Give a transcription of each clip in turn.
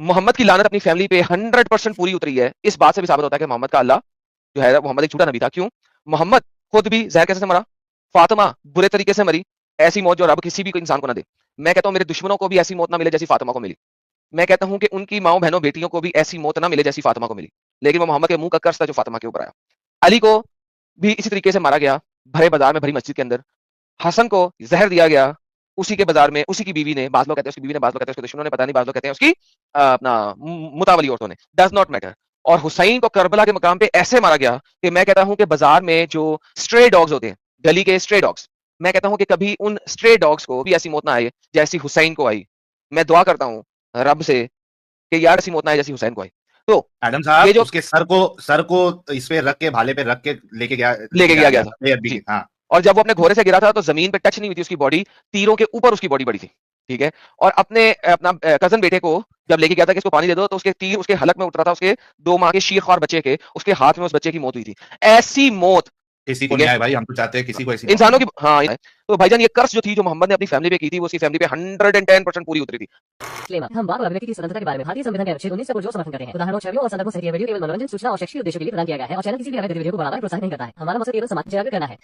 मोहम्मद की लानत अपनी फैमिली पे 100% पूरी उतरी है। इस बात से भी साबित होता है कि मोहम्मद का अल्लाह जो है, मोहम्मद एक झूठा नबी था। क्यों? मोहम्मद खुद भी जहर कैसे से मरा, फातिमा बुरे तरीके से मरी, ऐसी मौत जो रब किसी भी इंसान को ना दे। मैं कहता हूं मेरे दुश्मनों को भी ऐसी मौत ना मिले जैसी फातिमा को मिली। मैं कहता हूं कि उनकी माओ बहनों बेटियों को भी ऐसी मौत ना मिले जैसी फातिमा को मिली, लेकिन वो मोहम्मद के मुंह का कर्ज था जो फातिमा के ऊपर आया। अली को भी इसी तरीके से मारा गया, भरे बाजार में, भरी मस्जिद के अंदर। हसन को जहर दिया गया उसी के बाजार में, उसी की बीवी ने, बाज लोग कहते हैं उसकी बीवी ने, बाज लोग कहते हैं उसके दुश्मनों ने, पता नहीं, बाज लोग कहते हैं उसकी अपना मुतावली औरतों ने, डज नॉट मैटर। और हुसैन को करबला के मकाम पे ऐसे मारा गया कि मैं कहता हूं कि बाजार में जो स्ट्रे डॉग्स होते हैं, गली के स्ट्रे डॉग्स, मैं कहता हूं कि कभी उन स्ट्रे डॉग्स को भी ऐसी मौत ना आए जैसी हुसैन को आई। मैं दुआ करता हूं रब से कि यार ऐसी मौत ना आए जैसी हुसैन को आई। तो एडम साहब ये जो उसके सर को इस पे रख के, भाले पे रख के लेके गया गया था अरबी जी। हाँ। और जब वो अपने घोड़े से गिरा था तो जमीन पे टच नहीं हुई थी उसकी बॉडी, तीरों के ऊपर उसकी बॉडी पड़ी थी। ठीक है। और अपने अपना कजन बेटे को जब लेके गया था कि इसको पानी दे दो, तो उसके तीर उसके हलक में उतरा था, उसके 2 माह के शीरख्वार बच्चे के, उसके हाथ में उस बच्चे की मौत हुई थी। ऐसी मौत किसी को ठीक नहीं है आए भाई, हम तो चाहते हैं किसी को ऐसी इंसानों की। हाँ, तो भाईजान ये कर्ज जो थी जो मोहम्मद ने अपनी फैमिली पे की थी, वो उसकी फैमिली पे 110% पूरी उतरी थी। हम बात व्यक्ति की स्वतंत्रता के बारे में भारतीय संविधान के अनुच्छेद 19 को जो समर्थन करते हैं, उदाहरणों, छवियों और संदर्भों से वीडियो केवल मनोरंजन, सूचना और शैक्षिक उद्देश्यों के लिए प्रदान किया गया है और चैनल किसी भी अवैध गतिविधियों को बढ़ावा प्रोत्साहित नहीं करता है। हमारा मकसद केवल समाज जागरूक करना है।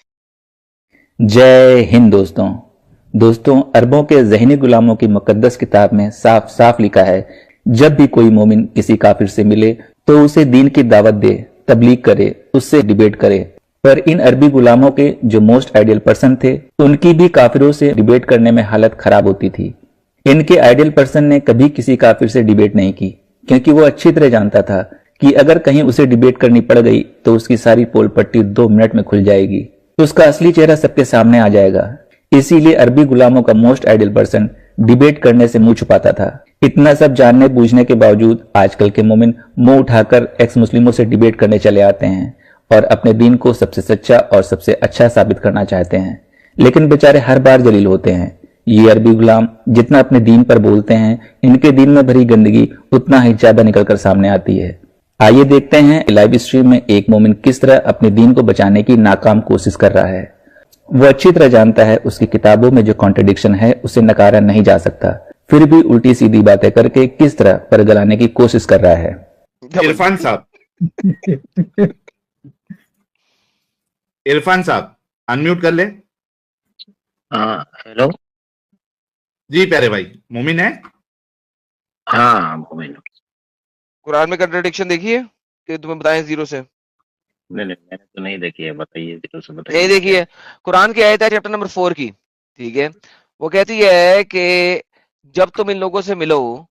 जय हिंद दोस्तों, अरबों के ज़हनी गुलामों की मुकद्दस किताब में साफ साफ लिखा है, जब भी कोई मोमिन किसी काफिर से मिले तो उसे दीन की दावत दे, तबलीग करे, उससे डिबेट करे। पर इन अरबी गुलामों के जो मोस्ट आइडियल पर्सन थे, उनकी भी काफिरों से डिबेट करने में हालत खराब होती थी। इनके आइडियल पर्सन ने कभी किसी काफिर से डिबेट नहीं की, क्योंकि वो अच्छी तरह जानता था कि अगर कहीं उसे डिबेट करनी पड़ गई तो उसकी सारी पोल पट्टी 2 मिनट में खुल जाएगी, तो उसका असली चेहरा सबके सामने आ जाएगा। इसीलिए अरबी गुलामों का मोस्ट आइडियल पर्सन डिबेट करने से मुंह छुपाता था। इतना सब जानने बूझने के बावजूद आजकल के मोमिन मुंह उठाकर एक्स मुस्लिमों से डिबेट करने चले आते हैं और अपने दीन को सबसे सच्चा और सबसे अच्छा साबित करना चाहते हैं, लेकिन बेचारे हर बार जलील होते हैं। ये अरबी गुलाम जितना अपने दीन पर बोलते हैं, इनके दीन में भरी गंदगी उतना ही ज्यादा निकलकर सामने आती है। आइए देखते हैं लाइव स्ट्रीम में एक मोमिन किस तरह अपने दीन को बचाने की नाकाम कोशिश कर रहा है। वो अच्छी तरह जानता है उसकी किताबों में जो कॉन्ट्रडिक्शन है उसे नकारा नहीं जा सकता, फिर भी उल्टी सीधी बातें करके किस तरह परगलाने की कोशिश कर रहा है। इरफान साहब इरफान साहब अनम्यूट कर ले। हाँ हेलो जी प्यारे भाई, मोमिन है? हाँ मोमिन। कुरान में कंट्रडिक्शन देखी है कि तुम्हें बताएं जीरो से? नहीं मैंने तो नहीं देखी है, बताइए जीरो से बताइए। नहीं देखी है? कुरान की आयत है चैप्टर नंबर 4 की। ठीक है। वो कहती है कि जब तुम इन लोगों से मिलो,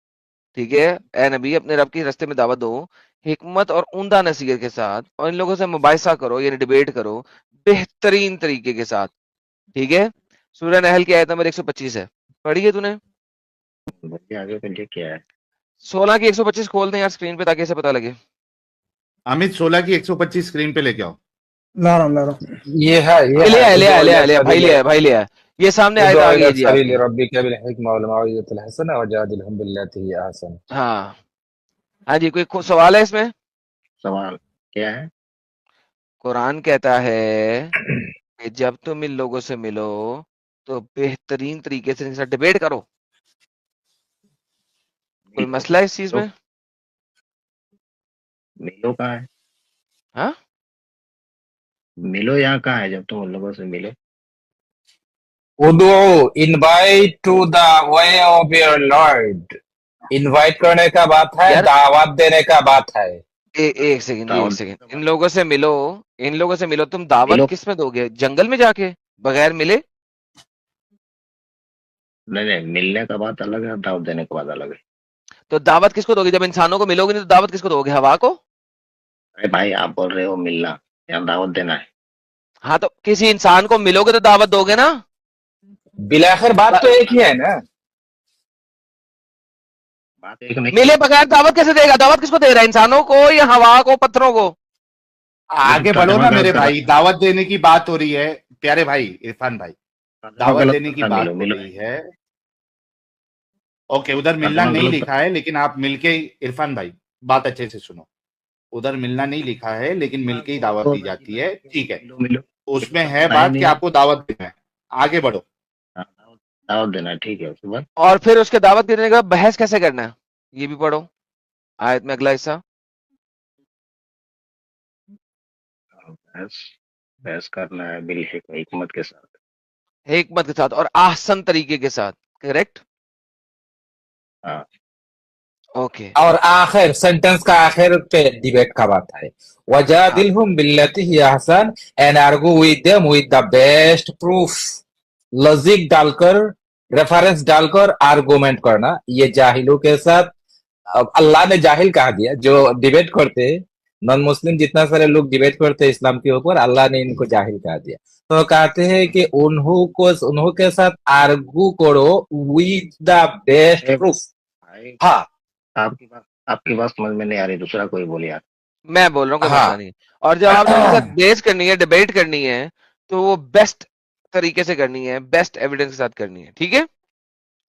ठीक है, ए नबी अपने रब के रास्ते में दावत दो हिकमत और उम्दा नसीहत के साथ, और इन लोगों से मुबाहिसा करो यानी डिबेट करो बेहतरीन तरीके के साथ। ठीक है। सूरह नहल की आयत नंबर 125 है, पढ़ी है तूने? आगे का क्या है? 16 की 125 खोल दें यार स्क्रीन पे ताकि इसे पता लगे। अमित 16 की 125 स्क्रीन पे लेके आओ। ला रहा ये है भाई ले आया ये सामने आयत आ गई है जी आपकी। हाँ हाँ जी, कोई सवाल है इसमें? सवाल क्या है? कुरान कहता है कि जब तुम इन लोगों से मिलो तो बेहतरीन तरीके से इनके साथ डिबेट करो। कोई मसला है इस चीज में? मिलो कहाँ है? हाँ, मिलो यहाँ कहाँ है? जब तुम उन लोगों से मिलो, उदो invite to the way of your lord. Invite करने का बात है, दावत देने का बात है। एक सेकंड इन लोगों से मिलो तुम दावत किस में दोगे? जंगल में जाके बगैर मिले? नहीं मिलने का बात अलग है, दावत देने का बात अलग है। तो दावत किसको दोगे? जब इंसानों को मिलोगे नहीं तो दावत किसको दोगे? हवा को? अरे भाई आप बोल रहे हो मिलना, या दावत देना है। हाँ तो किसी इंसान को मिलोगे तो दावत दोगे ना? बिलाखिर बात तो एक ही है ना। बात एक नहीं। मिले बगैर दावत कैसे देगा? दावत किसको दे रहा है? इंसानों को या हवा को, पत्थरों को? आगे बढ़ो ना मेरे भाई, दावत देने की बात हो रही है प्यारे भाई इरफान भाई, दावत देने की बात हो रही है। ओके, उधर मिलना नहीं लिखा है लेकिन आप मिलके, इरफान भाई बात अच्छे से सुनो, उधर मिलना नहीं लिखा है लेकिन मिलके ही दावत दी जाती है। ठीक है, उसमें है बात कि आपको दावत देना है। आगे बढ़ो। दावत देना है, ठीक है। उसके बाद और फिर उसके दावत देने के बाद बहस कैसे करना है ये भी पढ़ो। आयत में अगला हिस्सा। बहस बहस करना है बिल हिकमत के साथ। हिकमत के साथ और आसन तरीके के साथ, करेक्ट। हाँ ओके। और आखिर सेंटेंस का आखिर पे डिबेट का बात है, वजादिलहुम बिल्लती ही अहसन and argue with them with the best proof. Logic डालकर, रेफरेंस डालकर आर्गुमेंट करना, ये जाहिलों के साथ। अब अल्लाह ने जाहिल कहा दिया जो डिबेट करते, नॉन मुस्लिम जितना सारे लोग डिबेट करते हैं इस्लाम के ऊपर, अल्लाह ने इनको जाहिल कहा दिया। तो कहते हैं कि उन्हों के साथ आर्गू करो with the best A, proof. भाई हाँ आपकी बात समझ में नहीं आ रही, दूसरा कोई बोले यार। मैं बोल रहा हूँ कोई हाँ मसला नहीं है। और जब आपने उनके साथ बेस करनी है, डिबेट करनी है, तो वो बेस्ट तरीके से करनी है, बेस्ट एविडेंस के साथ करनी है, ठीक है।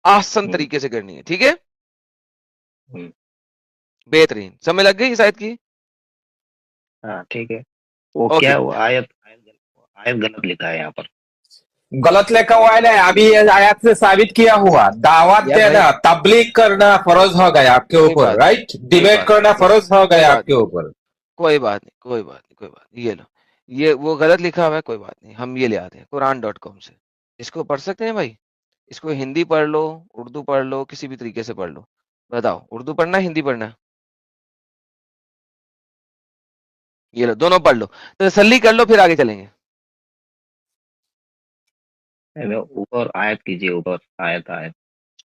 आसान तरीके से करनी है, ठीक है। हम्म, बेहतरीन, समझ लग गई इस आयत की। हाँ ठीक है। वो ओके। क्या वो आयत गलत लिखा है यहाँ पर। गलत लिखा हुआ है ना, अभी ये आयत से साबित किया हुआ, दावत यार भाई देना, तबलीग करना फर्ज हो गया आपके कोई ऊपर, बात नहीं, राइट। कोई डिबेट बात करना नहीं, कोई फर्ज हो कोई गया बात आपके नहीं, ऊपर। कोई बात नहीं, कोई बात नहीं, कोई बात नहीं, ये लो, ये वो गलत लिखा हुआ है, कोई बात नहीं, हम ये ले आते हैं कुरान.com से। इसको पढ़ सकते हैं भाई। इसको हिंदी पढ़ लो, उर्दू पढ़ लो, किसी भी तरीके से पढ़ लो। बताओ, उर्दू पढ़ना है, हिंदी पढ़ना है? ये लो, दोनों पढ़ लो, तो तसल्ली कर लो, फिर आगे चलेंगे। ऊपर आयत कीजिए, ऊपर आयत आयत।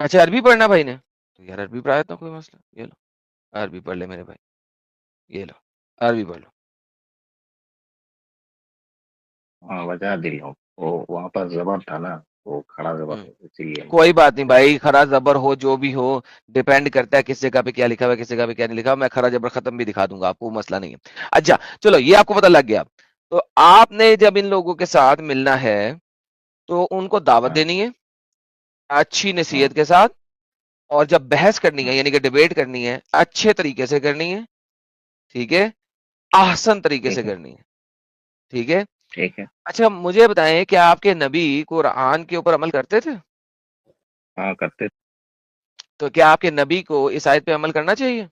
अच्छा, अरबी पढ़ना भाई ने, तो यार अरबी पढ़ाया तो कोई मसला, ये लो, अरबी पढ़ ले मेरे भाई, ये लो, अरबी पढ़ लो। हाँ वजह दिल हो, वो वहां पर जबर था ना, वो खड़ा जबर है इसीलिए। कोई बात नहीं भाई, खरा जबर हो जो भी हो, डिपेंड करता है किस जगह पे क्या लिखा हुआ है, किस जगह पे क्या नहीं लिखा हुआ। मैं खरा जबर खत्म भी दिखा दूंगा आपको, मसला नहीं है। अच्छा चलो, ये आपको पता लग गया। तो आपने जब इन लोगों के साथ मिलना है, तो उनको दावत हाँ देनी है अच्छी हाँ नसीहत के साथ। और जब बहस करनी हाँ है, यानी कि डिबेट करनी है, अच्छे तरीके से करनी है, ठीक है। आसान तरीके से ठीक है करनी है, ठीक है। ठीक है। अच्छा मुझे बताएं, क्या आपके नबी कुरान के ऊपर अमल करते थे? हाँ करते। तो क्या आपके नबी को इस आयत पे अमल करना चाहिए?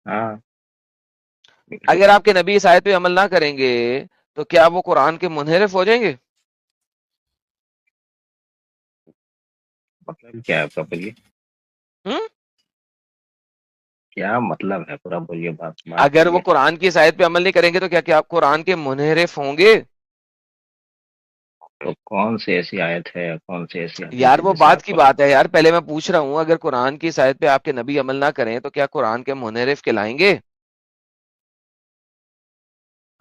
हाँ बिल्कुल। अगर आपके नबी इस आयत पे अमल ना करेंगे, तो क्या वो कुरान के मुनहरिफ हो जाएंगे? मतलब क्या है पूरा बोलिए, हम्म। क्या मतलब है पूरा बोलिए, बात अगर वो बोलिए। कुरान की इस आयत पे अमल नहीं करेंगे, तो क्या क्या आप कुरान के मुनहरिफ होंगे? तो कौन सी ऐसी आयत है, कौन सी ऐसी हदीस यार है वो जिसे बात आप की कुरान। बात है यार, पहले मैं पूछ रहा हूं, अगर कुरान की इस आयत पे आपके नबी अमल ना करें, तो क्या कुरान के मुनहरिफ कहलाएंगे?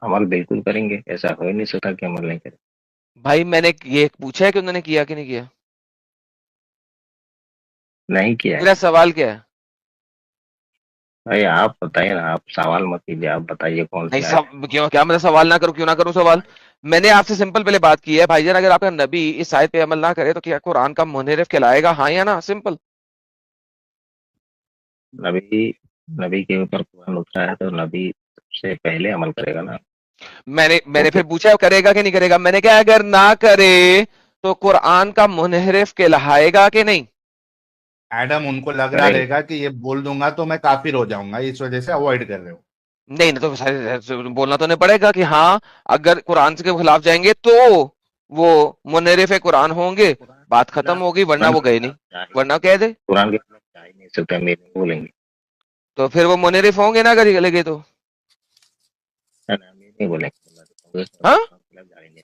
अमल बिल्कुल करेंगे, ऐसा हो ही नहीं सकता कि अमल नहीं करें। भाई मैंने ये पूछा है कि उन्होंने किया कि नहीं किया? नहीं किया है। मेरा सवाल क्या है? भाई आप बताइए ना, आप सवाल मत कीजिए, आप बताइए कौन नहीं सी आयत सब क्यों, क्या मतलब सवाल ना करूं, क्यों ना करूं सवाल? है। मैंने आपसे सिंपल पहले बात की है भाईजान, अगर आपका नबी इस आयत पे अमल ना करे, तो क्या कुरान का मुनहरिफ कहलाएगा, हाँ या ना? सिंपल। नबी नबी के ऊपर कुरान उतरा है तो नबी से पहले अमल करेगा ना। मैंने वो मैंने फिर फिर पूछा करेगा कि नहीं करेगा, मैंने कहा अगर ना करे, तो कुरान का मुनहरिफ कहलाएगा कि नहीं? एडम उनको लग रहा करेगा। रहेगा कि ये बोल दूंगा तो मैं काफिर हो जाऊंगा, इस वजह से अवॉइड कर रहे हो। नहीं नहीं, तो बोलना तो नहीं पड़ेगा कि हाँ, अगर कुरान के खिलाफ जाएंगे तो वो मुनहरिफ कुरान होंगे। कुरान के बात खत्म खिलाफ, हो गई, वरना कुरान वो के गए खिलाफ नहीं। जा ही वरना कह दे, कुरान के खिलाफ जा ही नहीं सकते, हम ये नहीं बोलेंगे। तो फिर वो मुनहरिफ होंगे ना, अगर लगे तो। है ना, हम ये नहीं बोलेंगे कुरान हाँ के खिलाफ जा ही नहीं।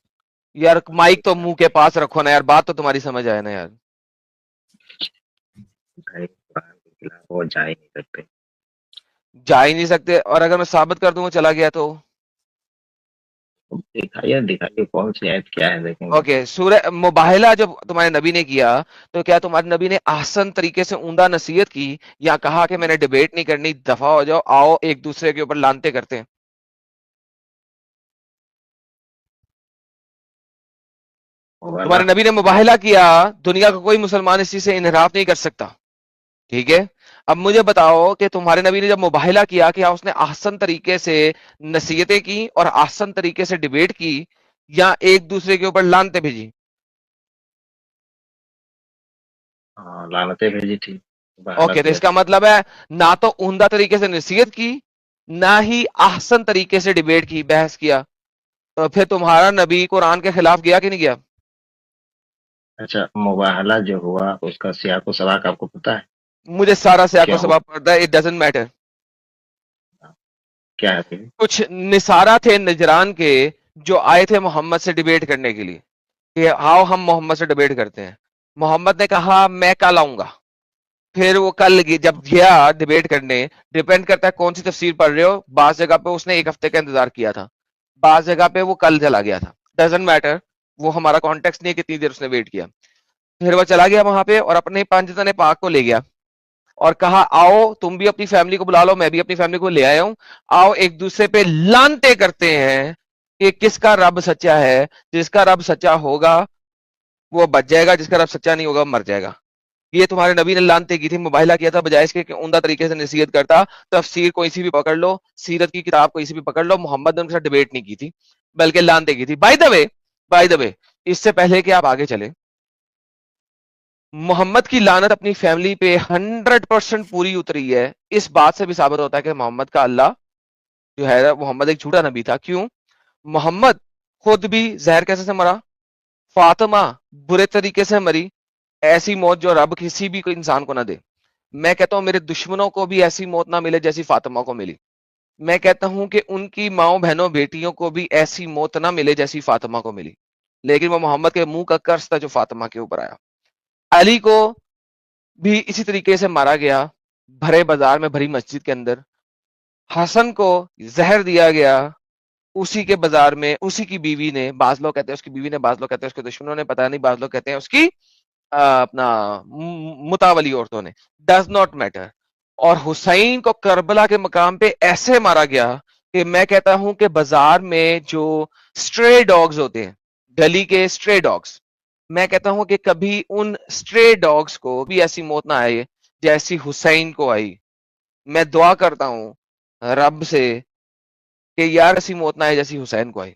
यार, कुरान के माइक तो खिलाफ मुंह के पास रखो ना यार, बात तो तुम्हारी समझ आए ना यार। भाई कुरान के खिलाफ वो जा ही नहीं सकते। जा ही नहीं सकते, और अगर मैं साबित कर दूं वो चला गया तो? तो दिखाइए दिखाइए कौन सी आयत क्या है, देखेंगे। ओके, सूरह मुबाहिला जब तुम्हारे नबी ने किया, तो क्या तुम्हारे नबी ने आसान तरीके से उम्दा नसीहत की, या कहा कि मैंने डिबेट नहीं करनी, दफा हो जाओ, आओ एक दूसरे के ऊपर लानते करते हैं? वाला तुम्हारे नबी ने मुबाहिला किया, दुनिया का कोई मुसलमान इस चीज से इनहराफ नहीं कर सकता, ठीक है। अब मुझे बताओ कि तुम्हारे नबी ने जब मुबाहिला किया, कि उसने आसान तरीके से नसीहतें की और आसान तरीके से डिबेट की, या एक दूसरे के ऊपर लानते भेजी? लानते भेजी थी। ओके, तो इसका मतलब है ना तो उम्दा तरीके से नसीहत की, ना ही ahsan तरीके से डिबेट की, बहस किया। तो फिर तुम्हारा नबी कुरान के खिलाफ गया कि नहीं गया? अच्छा, मुबाहला जो हुआ उसका सियाक व सबाक आपको पता है? मुझे सारा से क्या आपको सबक पड़ता है, इट डजंट मैटर। क्या है फिर? कुछ निसारा थे नजरान के जो आए थे मोहम्मद से डिबेट करने के लिए कि आओ हम मोहम्मद से डिबेट करते हैं। मोहम्मद ने कहा मैं कल आऊंगा। फिर वो जब गया डिबेट करने, डिपेंड करता है कौन सी तफसीर पढ़ रहे हो। बाज जगह पे उसने 1 हफ्ते का इंतजार किया था, बाज जगह पे वो कल चला गया था, डजंट मैटर। वो हमारा कॉन्टेक्स्ट नहीं है कितनी देर उसने वेट किया। फिर वो चला गया वहां पे और अपने 5 जने पाक को ले गया और कहा आओ तुम भी अपनी फैमिली को बुला लो, मैं भी अपनी फैमिली को ले आया हूं, आओ एक दूसरे पे लानते करते हैं कि किसका रब सच्चा है। जिसका रब सच्चा होगा वो बच जाएगा, जिसका रब सच्चा नहीं होगा वो मर जाएगा। ये तुम्हारे नबी ने लानते की थी, मुबाहिला किया था, बजाय इसके कि उम्दा तरीके से नसीहत करता। तफसीर कोई सी भी पकड़ लो, सीरत की किताब कोई सी भी पकड़ लो, मोहम्मद ने उनके साथ डिबेट नहीं की थी, बल्कि लानते की थी। बाय द वे, इससे पहले कि आप आगे चले, मोहम्मद की लानत अपनी फैमिली पे 100% पूरी उतरी है। इस बात से भी साबित होता है कि मोहम्मद का अल्लाह जो है, मोहम्मद एक झूठा नबी था। क्यों? मोहम्मद खुद भी जहर कैसे से मरा, फातिमा बुरे तरीके से मरी, ऐसी मौत जो रब किसी भी कोई इंसान को ना दे। मैं कहता हूं मेरे दुश्मनों को भी ऐसी मौत ना मिले जैसी फातिमा को मिली। मैं कहता हूं कि उनकी माओ बहनों बेटियों को भी ऐसी मौत ना मिले जैसी फातिमा को मिली, लेकिन वो मोहम्मद के मुंह का कर्ज था जो फातिमा के ऊपर आया। अली को भी इसी तरीके से मारा गया, भरे बाजार में, भरी मस्जिद के अंदर। हसन को जहर दिया गया उसी के बाजार में, उसी की बीवी ने, बाज लोग कहते हैं उसकी बीवी ने, बाज लोग कहते हैं उसके दुश्मनों ने, पता नहीं, बाज लोग कहते हैं उसकी अपना मुतावली औरतों ने, डज नॉट मैटर। और हुसैन को करबला के मकाम पे ऐसे मारा गया कि मैं कहता हूं कि बाजार में जो स्ट्रे डॉग्स होते हैं, गली के स्ट्रे डॉग्स, मैं कहता हूं कि कभी उन स्ट्रे डॉग्स को भी ऐसी मौत ना आए जैसी हुसैन को आई। मैं दुआ करता हूं रब से कि यार ऐसी मौत ना आए जैसी हुसैन को आई।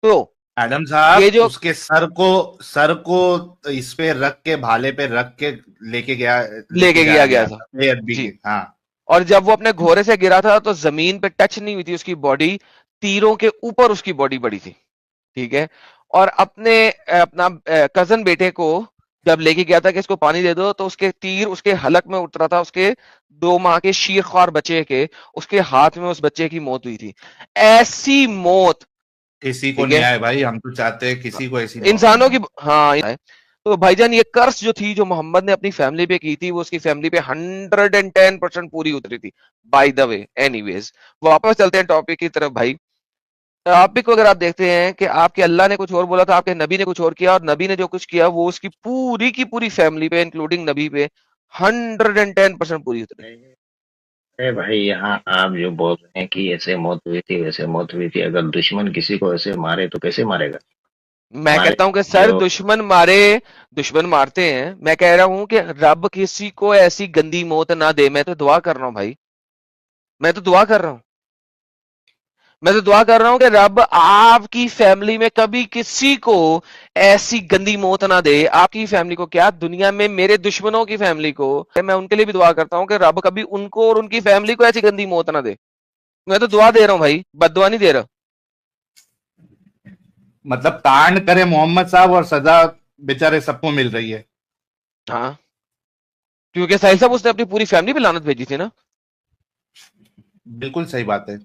तो आदम ये साहब जो उसके सर को इस पे रख के, भाले पे रख के लेके लेके जाया गया था था बेअदबी जी, के। हाँ, और जब वो अपने घोड़े से गिरा था तो जमीन पे टच नहीं हुई थी उसकी बॉडी, तीरों के ऊपर उसकी बॉडी पड़ी थी। ठीक है। और अपना कजन बेटे को जब लेके गया था कि इसको पानी दे दो, तो उसके तीर उसके हलक में उतरा था, उसके 2 माह के शीरख्वार बच्चे के, उसके हाथ में उस बच्चे की मौत हुई थी। ऐसी मौत, किसी को ठीक नहीं है, आए भाई, हम तो चाहते हैं किसी को ऐसी मौत इंसानों नहीं की, हाँ। तो भाईजान ये कर्ज जो थी, जो मोहम्मद ने अपनी फैमिली पे की थी, वो उसकी फैमिली पे 110% पूरी उतरी थी। बाय द वे, एनीवेज, वापस चलते हैं टॉपिक की तरफ भाई। टॉपिक को अगर आप देखते हैं कि आपके अल्लाह ने कुछ और बोला था, आपके नबी ने कुछ और किया, और नबी ने जो कुछ किया वो उसकी पूरी की पूरी फैमिली पे, इंक्लूडिंग नबी पे, 110% पूरी उतरी। अरे भाई, यहाँ आप जो बोल रहे हैं कि ऐसे मौत हुई थी, वैसे मौत हुई थी, अगर दुश्मन किसी को ऐसे मारे तो कैसे मारेगा? मैं हमारे कहता हूं कि सर जो दुश्मन मारे, दुश्मन मारते हैं। मैं कह रहा हूं कि रब किसी को ऐसी गंदी मौत ना दे। मैं तो दुआ कर रहा हूं भाई, मैं तो दुआ कर रहा हूं, मैं तो दुआ कर रहा हूं कि रब आपकी फैमिली में कभी किसी को ऐसी गंदी मौत ना दे। आपकी फैमिली को क्या, दुनिया में मेरे दुश्मनों की फैमिली को, मैं उनके लिए भी दुआ करता हूं कि रब कभी उनको और उनकी फैमिली को ऐसी गंदी मौत ना दे। मैं तो दुआ दे रहा हूं भाई, बद्दुआ नहीं दे रहा। मतलब तान करे मोहम्मद साहब और सजा बेचारे सबको मिल रही है। हाँ, क्योंकि साहिल साहब उसने अपनी पूरी फैमिली पे लानत भेजी थी ना। बिल्कुल सही बात है।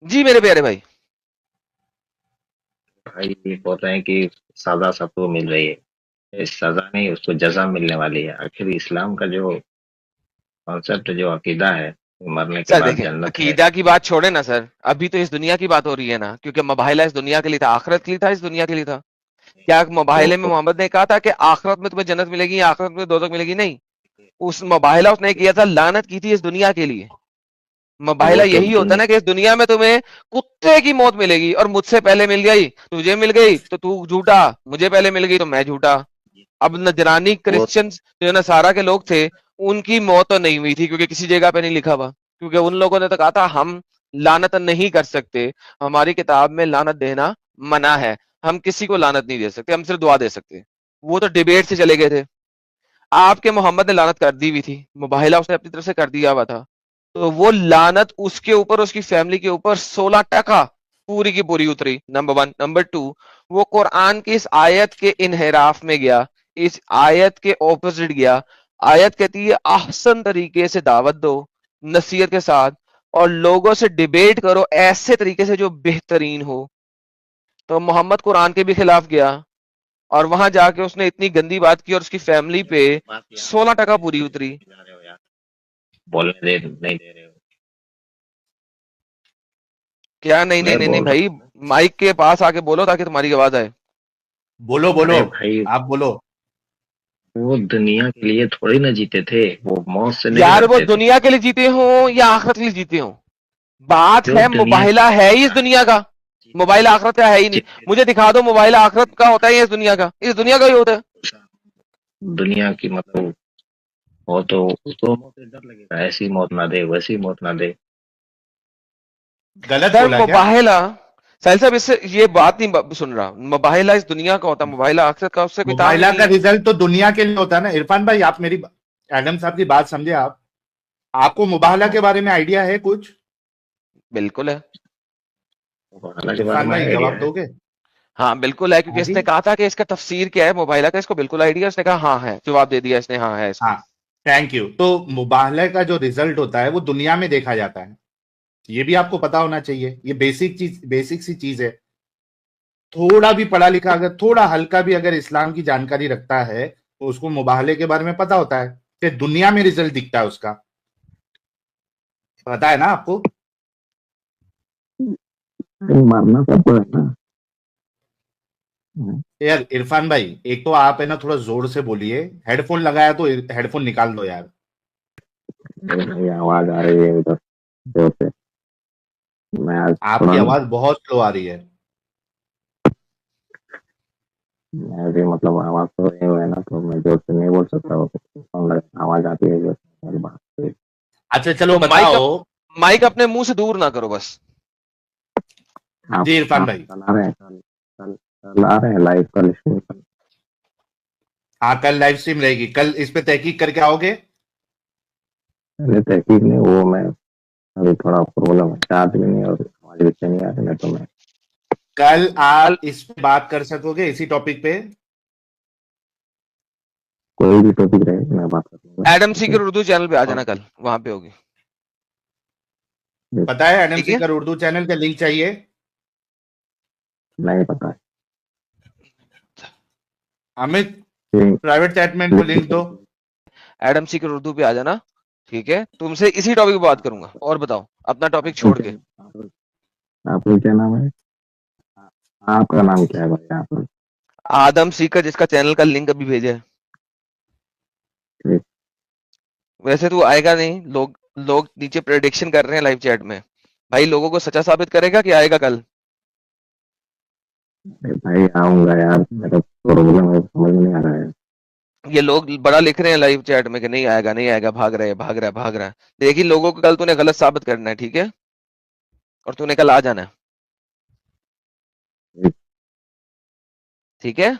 जी मेरे प्यारे भाई। भाई ये बोल रहे हैं कि सजा सबको मिल रही है, ये सजा नहीं, उसको जजा मिलने वाली है। आखिर इस्लाम का जो कॉन्सेप्ट, जो अकीदा है, मरने के सर बाद देखें, जन्नत है। अकीदा की बात छोड़े ना सर, अभी तो इस दुनिया की बात हो रही है ना, क्योंकि मुबाहिला इस दुनिया के लिए था, आखिरत के लिए था, इस दुनिया के लिए था। क्या मुबाहिले में तो मोहम्मद ने कहा था कि आखिरत में तुम्हें जन्नत मिलेगी, आखिरत में दोजख मिलेगी? नहीं, उस मुबाहिला उसने किया था, लानत की थी इस दुनिया के लिए। वो मुबाहिला तो यही होता है दुनिया ना कि इस दुनिया में तुम्हें कुत्ते की मौत मिलेगी, और मुझसे पहले मिल गई, तुझे मिल गई तो तू झूठा, मुझे पहले मिल गई तो मैं झूठा। अब नजरानी वो क्रिश्चियंस जो नसारा के लोग थे, उनकी मौत तो नहीं हुई थी, क्योंकि किसी जगह पे नहीं लिखा हुआ, क्योंकि उन लोगों ने तो कहा था हम लानत नहीं कर सकते, हमारी किताब में लानत देना मना है, हम किसी को लानत नहीं दे सकते, हम सिर्फ दुआ दे सकते हैं। वो तो डिबेट से चले गए थे। आपके मोहम्मद ने लानत कर दी हुई थी, मुबाहिला उसने अपनी तरफ से कर दिया हुआ था, तो वो लानत उसके ऊपर, उसकी फैमिली के ऊपर 16% पूरी की पूरी उतरी, नंबर 1। नंबर 2, वो कुरान की इस आयत के इनहराफ में गया, इस आयत के ऑपोजिट गया। आयत कहती है ahsan तरीके से दावत दो नसीहत के साथ और लोगों से डिबेट करो ऐसे तरीके से जो बेहतरीन हो। तो मोहम्मद कुरान के भी खिलाफ गया और वहां जाके उसने इतनी गंदी बात की और उसकी फैमिली पे 16% पूरी उतरी। बोलने दे नहीं दे रहे हो क्या नहीं नहीं मैं नहीं नहीं बोल भाई, माइक के पास आके बोलो ताकि तुम्हारी आवाज आए। बोलो बोलो, अरे भाई आप बोलो। वो दुनिया के लिए थोड़ी ना जीते थे, वो मौत से नहीं यार वो डरते थे। दुनिया के लिए जीते हो या आखिरत के लिए जीते हो, बात जो है दुनिया मुबाहिला है ही इस दुनिया का, मोबाइल आखिरत का है ही नहीं। मुझे दिखा दो मोबाइल आखिरत का होता है या इस दुनिया का? इस दुनिया का ही होता है। दुनिया की मतलब हो तो उसको मौत से डर लगेगा, ऐसी मौत ना दे वैसी मौत ना दे। गलत सर बोला क्या? मुबाहिला, साहिल साहब इससे ये बात नहीं सुन रहा, मुबाहिला इस दुनिया का होता है, मुबाहिला आखिरत का उससे कोई ताल्लुक मुबाहिला नहीं का है। रिजल्ट तो दुनिया के लिए होता है ना। इरफान भाई, आप मेरी एडम साहब की बात समझे। आप आपको मुबाहिला के बारे में आइडिया है कुछ? बिल्कुल है, मुबाहिला के बारे इरफान में भाई आइडिया जवाब है। दोगे? हाँ बिल्कुल है, क्योंकि हाँ जी। इसने कहा था कि इसका तफसीर क्या है मुबाहिला का, इसको बिल्कुल आइडिया, उसने कहा हाँ है, जवाब दे दिया इसने, हाँ है इसको। हाँ, थैंक यू। तो मुबाहले का जो रिजल्ट होता है वो दुनिया में देखा जाता है, ये भी आपको पता होना चाहिए। ये बेसिक सी चीज है। थोड़ा भी पढ़ा लिखा, अगर थोड़ा हल्का भी अगर इस्लाम की जानकारी रखता है तो उसको मुबाहले के बारे में पता होता है कि दुनिया में रिजल्ट दिखता है उसका। पता है ना आपको? मारना सबको है ना। यार इरफान भाई, एक तो आप है ना थोड़ा जोर से बोलिए, हेडफोन लगाया तो हेडफोन निकाल दो यार। मेरी आवाज आ रही है उधर जोर से। मैं आज आपकी आवाज बहुत स्लो आ रही है। मैं भी मतलब आवाज तो नहीं हुआ है ना, तो मैं जोर से नहीं बोल सकता हूँ। आवाज आती है जोर से मेरी बात से। अच्छा चलो तो बताओ। माइक अपने मुंह से दूर ना करो बस। आप जी इरफान भाई। कल आ रहे हैं, कल आ रहे हैं लाइव, कल स्ट्रीम। हाँ कल लाइव स्ट्रीम रहेगी, कल इस पे तहकीक करके आओगे? पहले तहकीक नहीं, वो मैं अभी थोड़ा प्रॉब्लम है, चार्ज भी नहीं और आवाज भी नहीं आ रही है, तो मैं कल आप इस पे बात कर सकोगे इसी टॉपिक पे? कोई भी टॉपिक रहे मैं बात कर लूंगा। एडम सीकर उर्दू चैनल पे आ जाना, कल वहां पे होगी। पता है एडम ठीक है? सीकर उर्दू चैनल का लिंक चाहिए? नहीं पता है। अमित, प्राइवेट चैट में इनको लिंक दो। एडम सीकर उर्दू पे आ जाना, ठीक है? तुमसे इसी टॉपिक पे बात करूंगा। और बताओ अपना टॉपिक छोड़ के। आपका क्या नाम है? आपका नाम क्या है भाई? आप आदम सीकर, जिसका चैनल का लिंक अभी भेजा है। ठीक। वैसे तू आएगा नहीं, लोग नीचे प्रेडिक्शन कर रहे हैं लाइव चैट में, भाई लोगों को सच्चा साबित करेगा कि आएगा कल? भाई आऊंगा यार, मेरा प्रॉब्लम है, समझ में नहीं आ रहा है। ये लोग बड़ा लिख रहे हैं लाइव चैट में कि नहीं आएगा नहीं आएगा, भाग रहा है। लेकिन लोगों को कल तूने गलत साबित करना है, ठीक है? और तूने कल आ जाना है, ठीक है?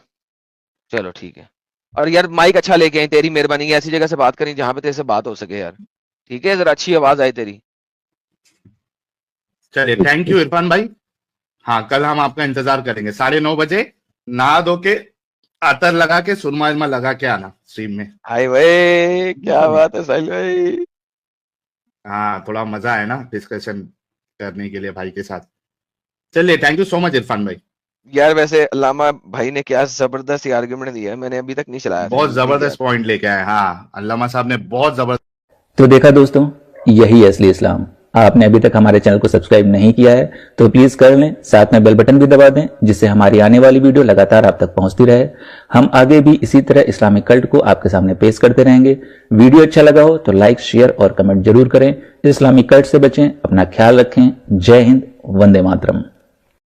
चलो ठीक है। और यार माइक अच्छा लेके आई, तेरी मेहरबानी है, ऐसी जगह से बात करी जहां पे तेरे से बात हो सके यार, ठीक है? जरा अच्छी आवाज आए तेरी। चलिए थैंक यू इरफान भाई। हाँ कल हम आपका इंतजार करेंगे 9:30 बजे, नहा धो के अतर लगा के सुरमा उरमा लगा के आना स्ट्रीम में। हाय भाई, क्या बात है साहिल भाई। हाँ थोड़ा मजा है ना डिस्कशन करने के लिए भाई के साथ। चलिए thank you so much Irfan भाई। यार वैसे अल्लामा भाई ने क्या जबरदस्त आर्गुमेंट दिया है, मैंने अभी तक नहीं चलाया था। बहुत जबरदस्त पॉइंट लेके आए। हाँ अल्लामा साहब ने बहुत जबरदस्त। तो देखा दोस्तों, यही है असली इस्लाम। आपने अभी तक हमारे चैनल को सब्सक्राइब नहीं किया है तो प्लीज कर लें, साथ में बेल बटन भी दबा दें, जिससे हमारी आने वाली वीडियो लगातार आप तक पहुंचती रहे। हम आगे भी इसी तरह इस्लामिक कल्ट को आपके सामने पेश करते रहेंगे। वीडियो अच्छा लगा हो तो लाइक, शेयर और कमेंट जरूर करें। इस्लामिक कल्ट से बचें, अपना ख्याल रखें। जय हिंद, वंदे मातरम।